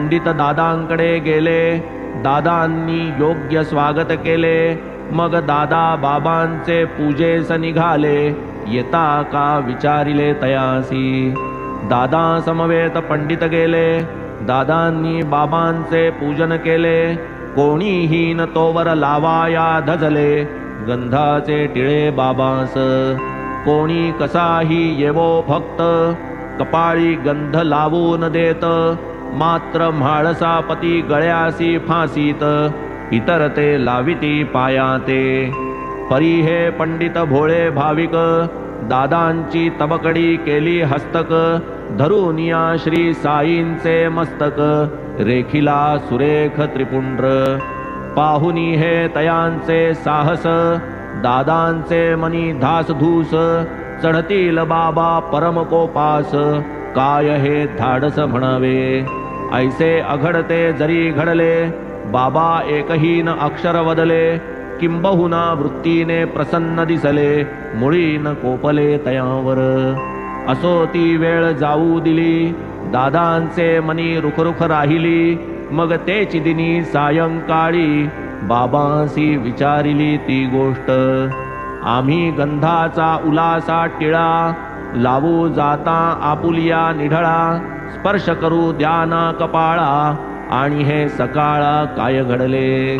पंडित दादांकडे गेले. दादांनी योग्य स्वागत केले. मग दादा बाबांचे पूजेस निघाले. येता का विचारिले तयासी. दादा समवेत पंडित गेले. दादांनी बाबांचे पूजन केले. कोणीही न तोवर लावाया धजले गंधाचे टिळे बाबांस. कोणी कसाही येवो भक्त कपाळी गंध लावून देत. मात्र म्हाळसापती गळ्यासी फासीत इतर ते लाविती पायाते. परी हे पंडित भोळे भाविक दादांची तबकडी केली हस्तक. धरुनिया श्री साईंचे मस्तक रेखिला सुरेख त्रिपुंड्र. पाहुनी हे तयांचे साहस दादांचे मनी धासधूस. चढतील बाबा परमकोपास काय हे धाडस म्हणावे. ऐसे अघडते जरी घडले बाबा एकहीन अक्षर वदले. किंबहुना वृत्तीने प्रसन्न दिसले मुळी न कोपले तयावर. असो ती वेळ जाऊ दिली दादांचे मनी रुखरुख राहिली. मग तेची दिनी सायंकाळी बाबांसी विचारिली ती गोष्ट. आम्ही गंधाचा उलासा टिळा लावू जाता आपुलिया निढळा. स्पर्श करू द्याना कपाळा आणि हे सकाळ काय घडले.